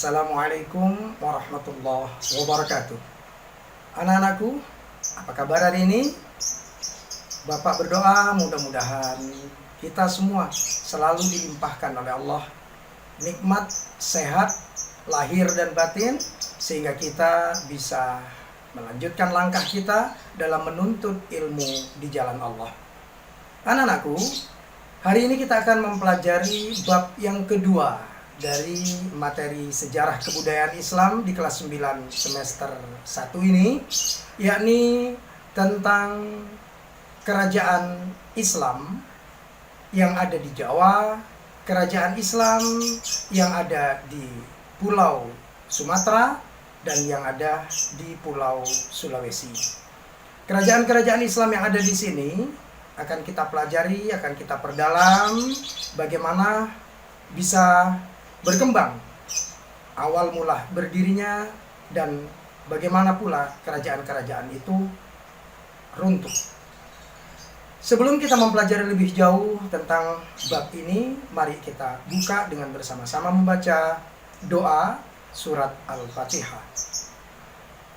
Assalamualaikum warahmatullahi wabarakatuh. Anak-anakku, apa kabar hari ini? Bapak berdoa mudah-mudahan kita semua selalu dilimpahkan oleh Allah nikmat, sehat, lahir dan batin, sehingga kita bisa melanjutkan langkah kita dalam menuntut ilmu di jalan Allah. Anak-anakku, hari ini kita akan mempelajari bab yang kedua dari materi sejarah kebudayaan Islam di kelas 9 semester 1 ini, yakni tentang kerajaan Islam yang ada di Jawa, kerajaan Islam yang ada di Pulau Sumatera, dan yang ada di Pulau Sulawesi. Kerajaan-kerajaan Islam yang ada di sini akan kita pelajari, akan kita perdalam bagaimana bisa berkembang, awal mula berdirinya, dan bagaimana pula kerajaan-kerajaan itu runtuh. Sebelum kita mempelajari lebih jauh tentang bab ini, mari kita buka dengan bersama-sama membaca doa surat Al-Fatihah.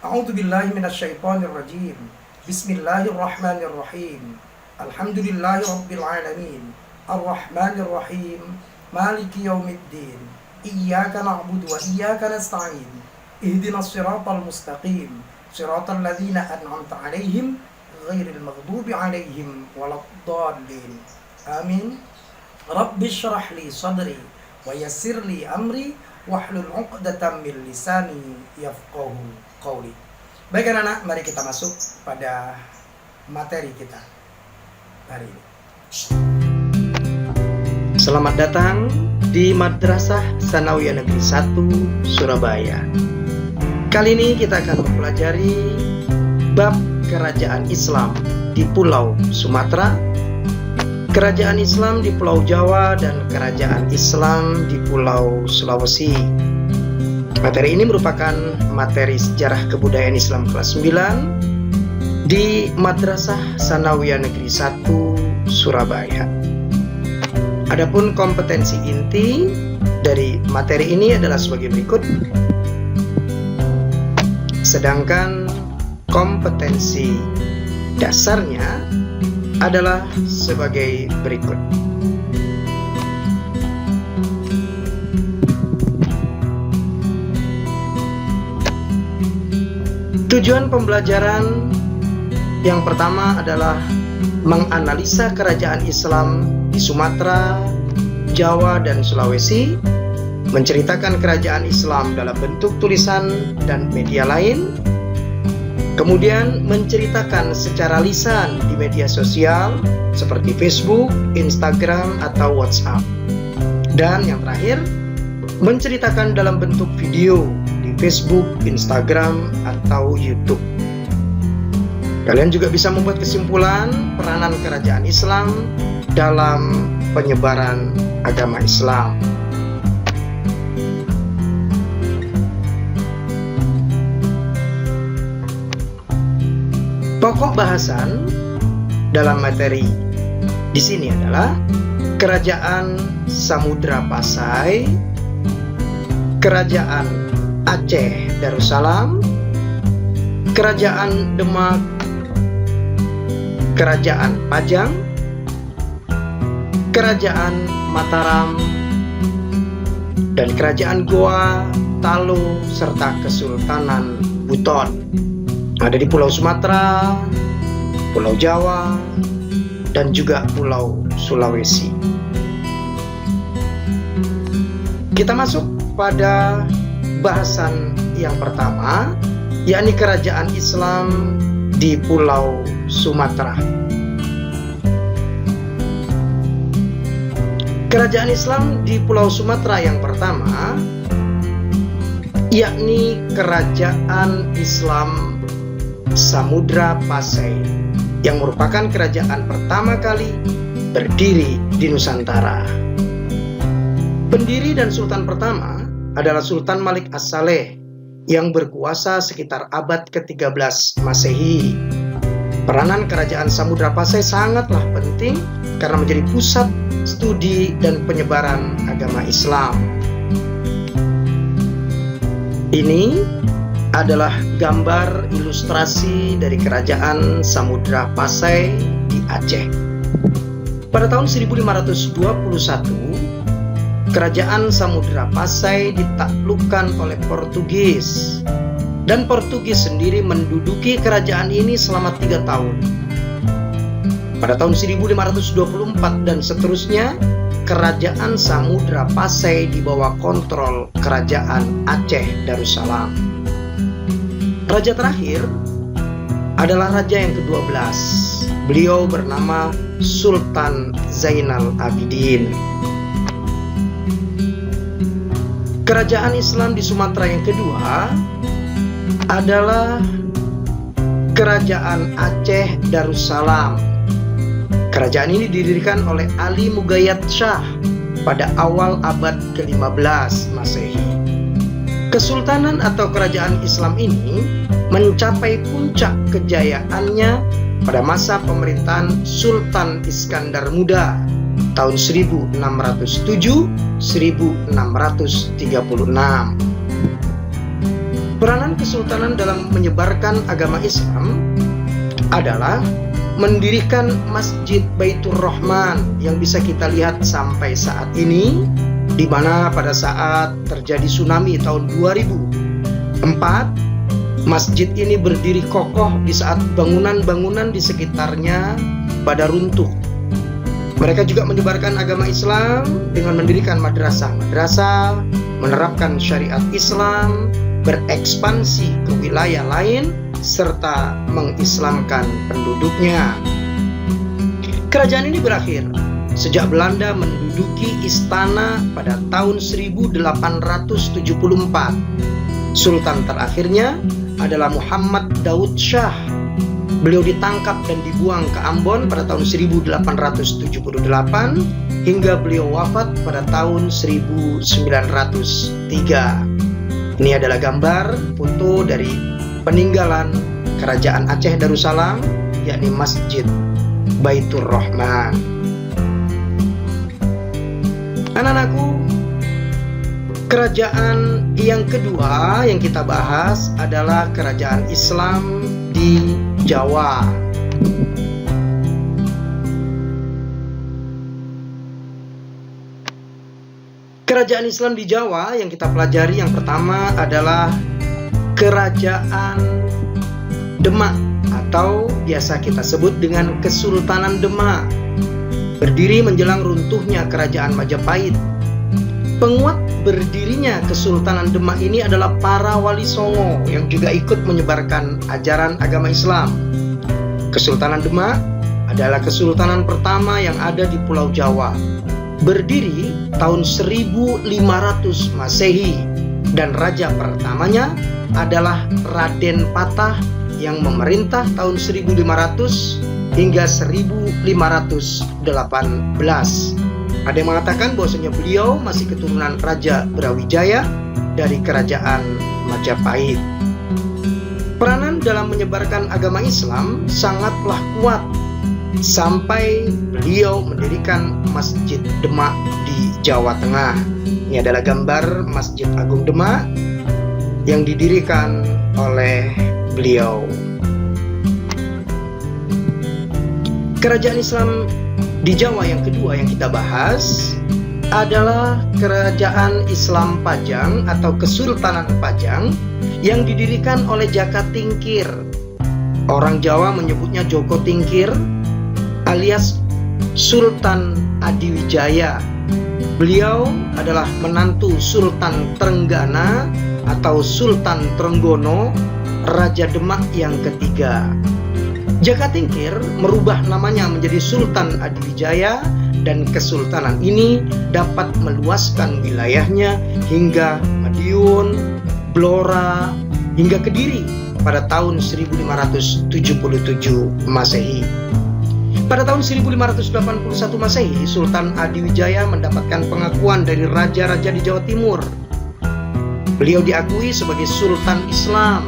A'udzubillahi minasyaitonirrajim. Bismillahirrahmanirrahim. Alhamdulillahirabbil alamin. Arrahmanirrahim. Maliki yaumiddin. Iyyaka na'budu wa iyyaka nasta'in. Ihdinas siratal mustaqim. Siratal ladzina an'amta 'alaihim ghairil maghdubi 'alaihim waladdallin. Amin. Rabbish shrah li sadri wa yassir li amri wahlul 'uqdatam min lisani yafqahu qawli. Baik anak-anak, mari kita masuk pada materi kita hari ini. Selamat datang di Madrasah Tsanawiyah Negeri 1 Surabaya. Kali ini kita akan mempelajari bab kerajaan Islam di Pulau Sumatera, kerajaan Islam di Pulau Jawa, dan kerajaan Islam di Pulau Sulawesi. Materi ini merupakan materi sejarah kebudayaan Islam kelas 9 di Madrasah Tsanawiyah Negeri 1 Surabaya. Adapun kompetensi inti dari materi ini adalah sebagai berikut. Sedangkan kompetensi dasarnya adalah sebagai berikut. Tujuan pembelajaran yang pertama adalah menganalisa kerajaan Islam di Sumatera, Jawa, dan Sulawesi, menceritakan kerajaan Islam dalam bentuk tulisan dan media lain, kemudian menceritakan secara lisan di media sosial seperti Facebook, Instagram, atau WhatsApp, dan yang terakhir, menceritakan dalam bentuk video di Facebook, Instagram, atau YouTube. Kalian juga bisa membuat kesimpulan peranan kerajaan Islam dalam penyebaran agama Islam. Pokok bahasan dalam materi di sini adalah kerajaan Samudra Pasai, kerajaan Aceh Darussalam, kerajaan Demak, kerajaan Pajang, kerajaan Mataram, dan kerajaan Goa, Talo, serta Kesultanan Buton. Ada di Pulau Sumatera, Pulau Jawa, dan juga Pulau Sulawesi. Kita masuk pada bahasan yang pertama, yakni kerajaan Islam di Pulau Sumatera. Kerajaan Islam di Pulau Sumatera yang pertama yakni Kerajaan Islam Samudra Pasai, yang merupakan kerajaan pertama kali berdiri di Nusantara. Pendiri dan sultan pertama adalah Sultan Malik As-Saleh yang berkuasa sekitar abad ke-13 Masehi. Peranan kerajaan Samudra Pasai sangatlah penting karena menjadi pusat studi dan penyebaran agama Islam. Ini adalah gambar ilustrasi dari kerajaan Samudra Pasai di Aceh. Pada tahun 1521, kerajaan Samudra Pasai ditaklukkan oleh Portugis, dan Portugis sendiri menduduki kerajaan ini selama 3 tahun. Pada tahun 1524 dan seterusnya, kerajaan Samudra Pasai di bawah kontrol kerajaan Aceh Darussalam. Raja terakhir adalah raja yang ke-12. Beliau bernama Sultan Zainal Abidin. Kerajaan Islam di Sumatera yang kedua adalah Kerajaan Aceh Darussalam. Kerajaan ini didirikan oleh Ali Mugayyad Shah pada awal abad ke-15 Masehi. Kesultanan atau kerajaan Islam ini mencapai puncak kejayaannya pada masa pemerintahan Sultan Iskandar Muda tahun 1607-1636. Peranan kesultanan dalam menyebarkan agama Islam adalah mendirikan Masjid Baitur Rahman yang bisa kita lihat sampai saat ini, di mana pada saat terjadi tsunami tahun 2004, masjid ini berdiri kokoh di saat bangunan-bangunan di sekitarnya pada runtuh. Mereka juga menyebarkan agama Islam dengan mendirikan madrasah-madrasah, menerapkan syariat Islam, berekspansi ke wilayah lain, serta mengislamkan penduduknya. Kerajaan ini berakhir sejak Belanda menduduki istana pada tahun 1874. Sultan terakhirnya adalah Muhammad Daud Shah. Beliau ditangkap dan dibuang ke Ambon pada tahun 1878 hingga beliau wafat pada tahun 1903. Ini adalah gambar foto dari peninggalan kerajaan Aceh Darussalam, yakni Masjid Baitur Rahman. Anak-anakku, kerajaan yang kedua yang kita bahas adalah kerajaan Islam di Jawa. Kerajaan Islam di Jawa yang kita pelajari yang pertama adalah Kerajaan Demak atau biasa kita sebut dengan Kesultanan Demak. Berdiri menjelang runtuhnya Kerajaan Majapahit. Penguat berdirinya Kesultanan Demak ini adalah para wali songo yang juga ikut menyebarkan ajaran agama Islam. Kesultanan Demak adalah kesultanan pertama yang ada di Pulau Jawa. Berdiri tahun 1500 Masehi dan raja pertamanya adalah Raden Patah yang memerintah tahun 1500 hingga 1518. Ada yang mengatakan bahwasanya beliau masih keturunan Raja Brawijaya dari kerajaan Majapahit. Peranan dalam menyebarkan agama Islam sangatlah kuat sampai beliau mendirikan Masjid Demak di Jawa Tengah. Ini adalah gambar Masjid Agung Demak yang didirikan oleh beliau. Kerajaan Islam di Jawa yang kedua yang kita bahas adalah Kerajaan Islam Pajang atau Kesultanan Pajang yang didirikan oleh Jaka Tingkir. Orang Jawa menyebutnya Joko Tingkir alias Sultan Adiwijaya. Beliau adalah menantu Sultan Trenggana atau Sultan Trenggono, Raja Demak yang ketiga. Jaka Tingkir merubah namanya menjadi Sultan Adiwijaya dan kesultanan ini dapat meluaskan wilayahnya hingga Madiun, Blora, hingga Kediri pada tahun 1577 Masehi. Pada tahun 1581 Masehi, Sultan Adiwijaya mendapatkan pengakuan dari raja-raja di Jawa Timur. Beliau diakui sebagai Sultan Islam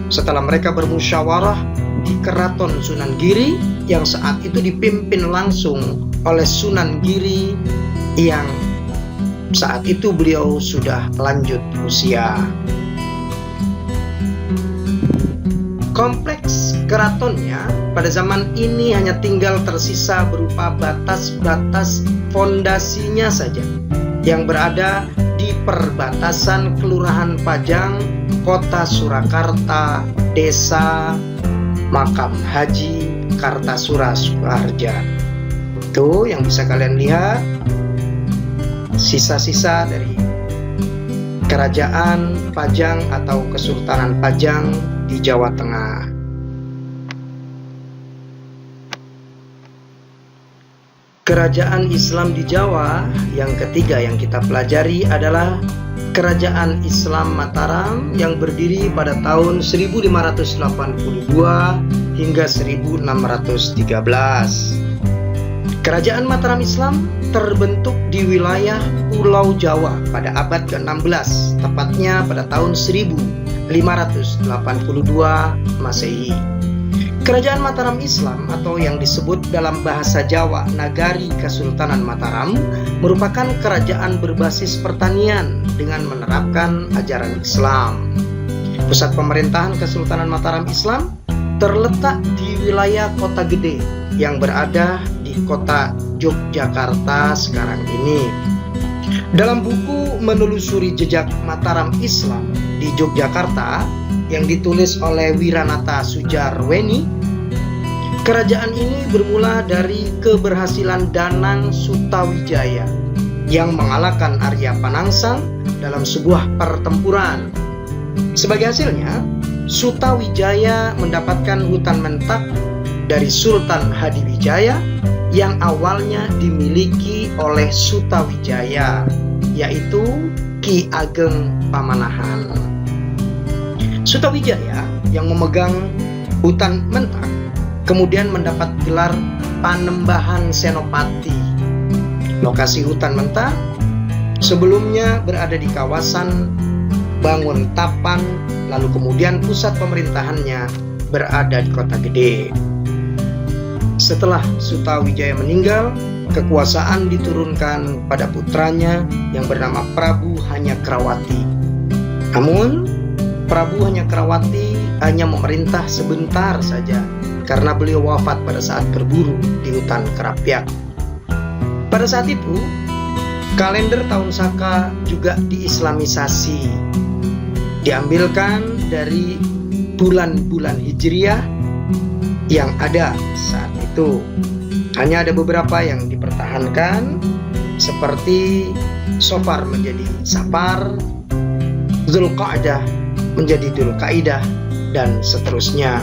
setelah mereka bermusyawarah di Keraton Sunan Giri yang saat itu dipimpin langsung oleh Sunan Giri yang saat itu beliau sudah lanjut usia. Kompleks keratonnya pada zaman ini hanya tinggal tersisa berupa batas-batas fondasinya saja yang berada di perbatasan Kelurahan Pajang, Kota Surakarta, Desa Makam Haji Kartasura Sukoharja. Itu yang bisa kalian lihat, sisa-sisa dari Kerajaan Pajang atau Kesultanan Pajang di Jawa Tengah. Kerajaan Islam di Jawa yang ketiga yang kita pelajari adalah Kerajaan Islam Mataram yang berdiri pada tahun 1582 hingga 1613. Kerajaan Mataram Islam terbentuk di wilayah Pulau Jawa pada abad ke-16, tepatnya pada tahun 1582 Masehi. Kerajaan Mataram Islam atau yang disebut dalam bahasa Jawa Nagari Kesultanan Mataram merupakan kerajaan berbasis pertanian dengan menerapkan ajaran Islam. Pusat pemerintahan Kesultanan Mataram Islam terletak di wilayah Kota Gede yang berada di kota Yogyakarta sekarang ini. Dalam buku Menelusuri Jejak Mataram Islam di Yogyakarta yang ditulis oleh Wiranata Sujarweni, kerajaan ini bermula dari keberhasilan Danang Sutawijaya yang mengalahkan Arya Panangsang dalam sebuah pertempuran. Sebagai hasilnya, Sutawijaya mendapatkan hutan mentak dari Sultan Hadiwijaya yang awalnya dimiliki oleh Sutawijaya, yaitu Ki Ageng Pamanahan. Sutawijaya yang memegang hutan mentak kemudian mendapat gelar Panembahan Senopati. Lokasi hutan mentak sebelumnya berada di kawasan Banguntapan, lalu kemudian pusat pemerintahannya berada di Kota Gede. Setelah Sutawijaya meninggal, kekuasaan diturunkan pada putranya yang bernama Prabu Hanyakrawati. Namun, Prabu Hanyakrawati hanya memerintah sebentar saja karena beliau wafat pada saat berburu di hutan Kerapyak. Pada saat itu, kalender tahun Saka juga diislamisasi, diambilkan dari bulan-bulan Hijriah yang ada saat itu. Hanya ada beberapa yang dipertahankan, seperti Sofar menjadi Safar, Zulqa'dah menjadi Dzulqaidah, dan seterusnya.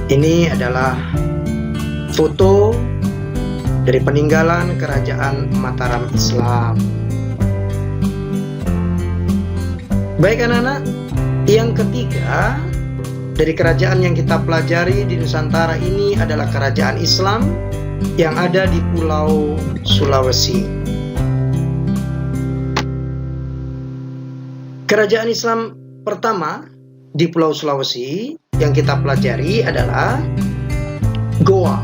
Ini adalah foto dari peninggalan Kerajaan Mataram Islam. Baik anak-anak, yang ketiga dari kerajaan yang kita pelajari di Nusantara ini adalah Kerajaan Islam yang ada di Pulau Sulawesi. Kerajaan Islam pertama di Pulau Sulawesi yang kita pelajari adalah Goa.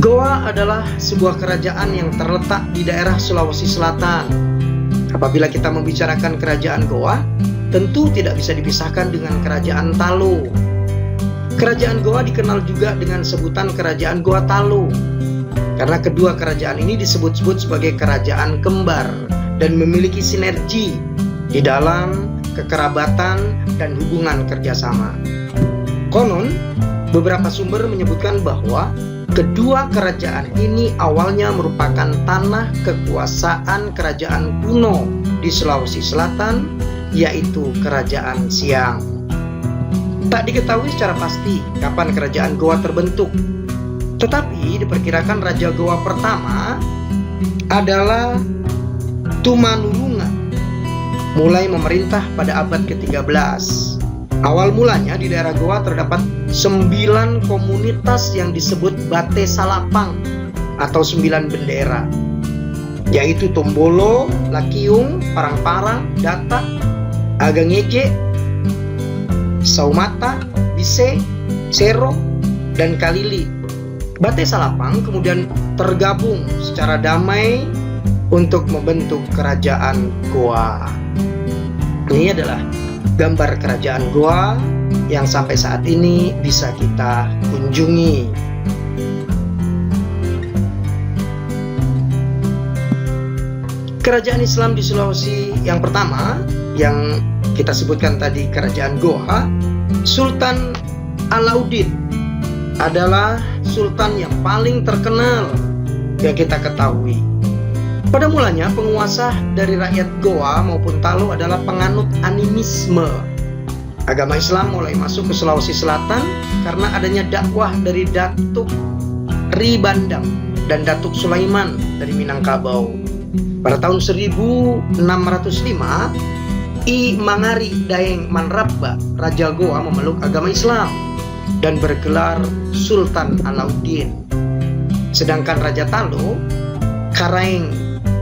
Goa adalah sebuah kerajaan yang terletak di daerah Sulawesi Selatan. Apabila kita membicarakan kerajaan Goa, tentu tidak bisa dipisahkan dengan kerajaan Talo. Kerajaan Goa dikenal juga dengan sebutan kerajaan Goa Talo, karena kedua kerajaan ini disebut-sebut sebagai kerajaan kembar dan memiliki sinergi di dalam kekerabatan dan hubungan kerjasama. Konon, beberapa sumber menyebutkan bahwa kedua kerajaan ini awalnya merupakan tanah kekuasaan kerajaan kuno di Sulawesi Selatan, yaitu Kerajaan Siang. Tak diketahui secara pasti kapan kerajaan Goa terbentuk, tetapi diperkirakan Raja Goa pertama adalah Tumanulunga, mulai memerintah pada abad ke-13. Awal mulanya di daerah Goa terdapat 9 komunitas yang disebut Bate Salapang atau 9 bendera, yaitu Tombolo, Lakiung, Parang-Parang, Data, Agangeje, Saumata, Bise, Sero, dan Kalili. Bate Salapang kemudian tergabung secara damai untuk membentuk kerajaan Goa. Ini adalah gambar kerajaan Goa yang sampai saat ini bisa kita kunjungi. Kerajaan Islam di Sulawesi yang pertama yang kita sebutkan tadi, kerajaan Goa, Sultan Alauddin adalah sultan yang paling terkenal yang kita ketahui. Pada mulanya penguasa dari rakyat Goa maupun Talo adalah penganut animisme. Agama Islam mulai masuk ke Sulawesi Selatan karena adanya dakwah dari Datuk Ribandang dan Datuk Sulaiman dari Minangkabau. Pada tahun 1605, I Mangari Daeng Manrabba, Raja Goa, memeluk agama Islam dan bergelar Sultan Alauddin. Sedangkan Raja Talo, Karaeng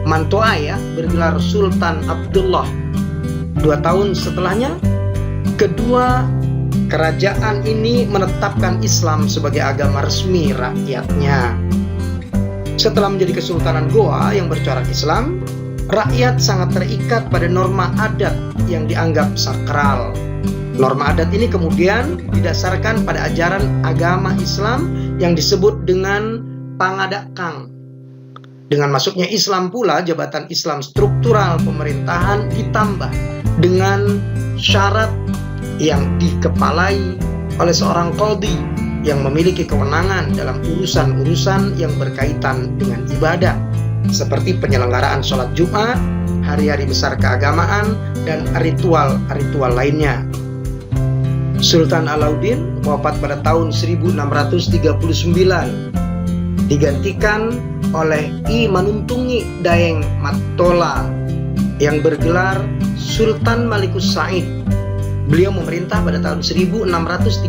Mantoaya, bergelar Sultan Abdullah. 2 tahun setelahnya, kedua kerajaan ini menetapkan Islam sebagai agama resmi rakyatnya. Setelah menjadi Kesultanan Goa yang bercorak Islam, rakyat sangat terikat pada norma adat yang dianggap sakral. Norma adat ini kemudian didasarkan pada ajaran agama Islam yang disebut dengan Pangadakang. Dengan masuknya Islam pula, jabatan Islam struktural pemerintahan ditambah dengan syarat yang dikepalai oleh seorang qadhi yang memiliki kewenangan dalam urusan-urusan yang berkaitan dengan ibadah, seperti penyelenggaraan sholat Jumat, hari-hari besar keagamaan, dan ritual-ritual lainnya. Sultan Alauddin wafat pada tahun 1639, digantikan oleh I Manuntungi Daeng Matola yang bergelar Sultan Malikus Said. Beliau memerintah pada tahun 1639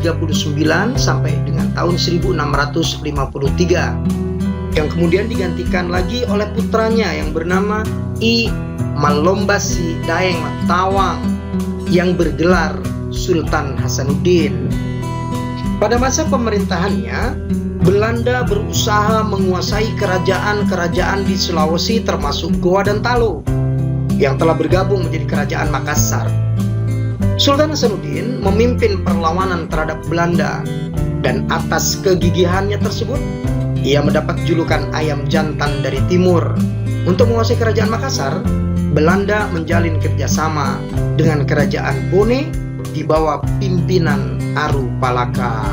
sampai dengan tahun 1653, yang kemudian digantikan lagi oleh putranya yang bernama I Malombasi Daeng Matawang yang bergelar Sultan Hasanuddin. Pada masa pemerintahannya, Belanda berusaha menguasai kerajaan-kerajaan di Sulawesi termasuk Goa dan Talo yang telah bergabung menjadi Kerajaan Makassar. Sultan Hasanuddin memimpin perlawanan terhadap Belanda, dan atas kegigihannya tersebut ia mendapat julukan ayam jantan dari timur. Untuk menguasai Kerajaan Makassar, Belanda menjalin kerjasama dengan Kerajaan Bone di bawah pimpinan Aru Palaka.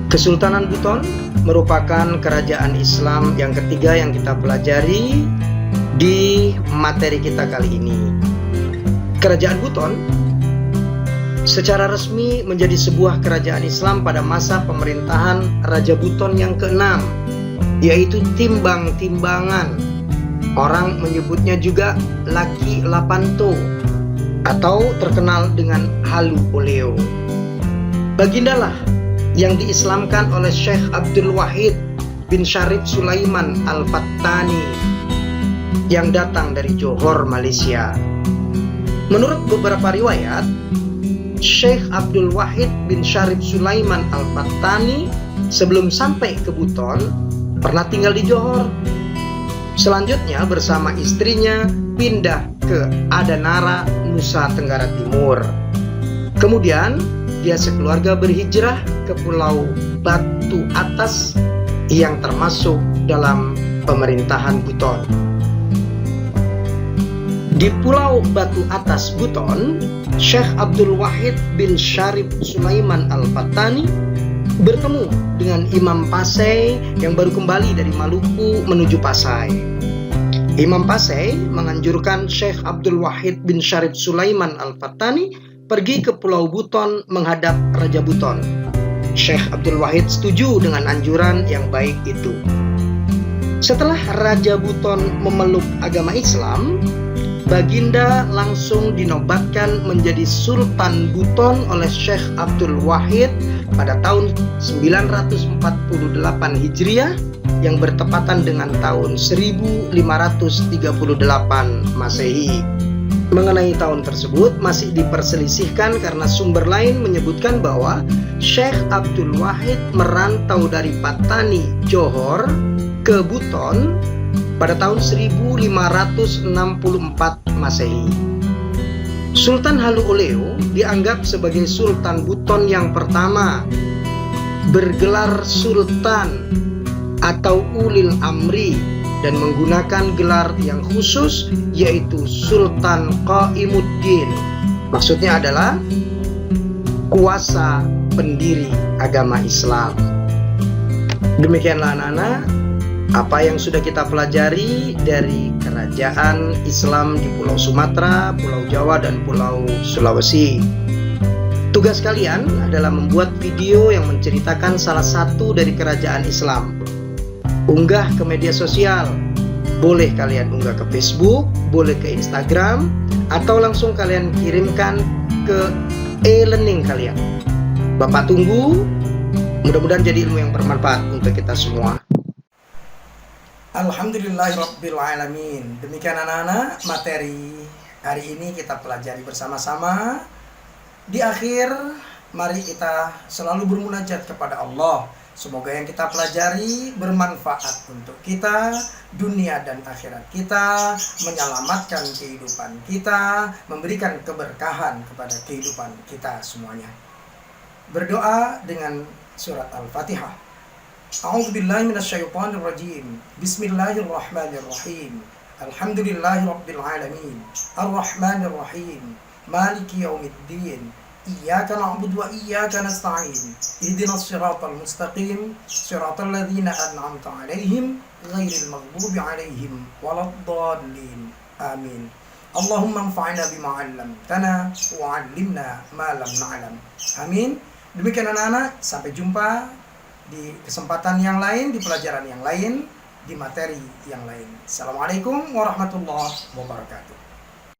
Kesultanan Buton merupakan kerajaan Islam yang ketiga yang kita pelajari di materi kita kali ini. Kerajaan Buton secara resmi menjadi sebuah kerajaan Islam pada masa pemerintahan Raja Buton yang ke-6, yaitu Timbang-Timbangan. Orang menyebutnya juga Laki Lapanto atau terkenal dengan Halu Oleo. Bagindalah yang diislamkan oleh Syekh Abdul Wahid bin Syarif Sulaiman Al-Fattani yang datang dari Johor, Malaysia. Menurut beberapa riwayat, Syekh Abdul Wahid bin Syarif Sulaiman Al-Fattani sebelum sampai ke Buton pernah tinggal di Johor. Selanjutnya bersama istrinya pindah ke Adanara, Nusa Tenggara Timur. Kemudian dia sekeluarga berhijrah ke Pulau Batu Atas yang termasuk dalam pemerintahan Buton. Di Pulau Batu Atas Buton, Syekh Abdul Wahid bin Syarif Sulaiman Al-Fattani bertemu dengan Imam Pasai yang baru kembali dari Maluku menuju Pasai. Imam Pasai menganjurkan Syekh Abdul Wahid bin Syarif Sulaiman Al-Fattani pergi ke Pulau Buton menghadap Raja Buton. Syekh Abdul Wahid setuju dengan anjuran yang baik itu. Setelah Raja Buton memeluk agama Islam, Baginda langsung dinobatkan menjadi Sultan Buton oleh Syekh Abdul Wahid pada tahun 948 Hijriah yang bertepatan dengan tahun 1538 Masehi. Mengenai tahun tersebut masih diperselisihkan karena sumber lain menyebutkan bahwa Syekh Abdul Wahid merantau dari Patani, Johor ke Buton pada tahun 1564 Masehi. Sultan Haleuoleo dianggap sebagai Sultan Buton yang pertama bergelar Sultan atau Ulil Amri dan menggunakan gelar yang khusus yaitu Sultan Qaimuddin. Maksudnya adalah kuasa pendiri agama Islam. Demikianlah anak-anak apa yang sudah kita pelajari dari kerajaan Islam di Pulau Sumatera, Pulau Jawa, dan Pulau Sulawesi. Tugas kalian adalah membuat video yang menceritakan salah satu dari kerajaan Islam. Unggah ke media sosial. Boleh kalian unggah ke Facebook, boleh ke Instagram, atau langsung kalian kirimkan ke e-learning kalian. Bapak tunggu. Mudah-mudahan jadi ilmu yang bermanfaat untuk kita semua. Alhamdulillahirrabbilalamin. Demikian anak-anak materi hari ini kita pelajari bersama-sama. Di akhir mari kita selalu bermunajat kepada Allah. Semoga yang kita pelajari bermanfaat untuk kita, dunia dan akhirat kita, menyelamatkan kehidupan kita, memberikan keberkahan kepada kehidupan kita semuanya. Berdoa dengan surat Al-Fatihah. A'udzubillahi minasyaitonirrajim. Bismillahirrahmanirrahim. Alhamdulillahirabbil alamin. Arrahmanirrahim. Maliki yaumiddin. Iyyaka na'budu wa iyyaka nasta'in. Ihdinas siratal mustaqim. Siratal ladzina an'amta 'alaihim ghairil maghdubi 'alaihim waladdallin. Amin. Allahumma anfa'na bima 'allamtana wa 'allimna ma lam na'lam. Amin. Demikian anak-anak, sampai jumpa di kesempatan yang lain, di pelajaran yang lain, di materi yang lain. Assalamualaikum warahmatullahi wabarakatuh.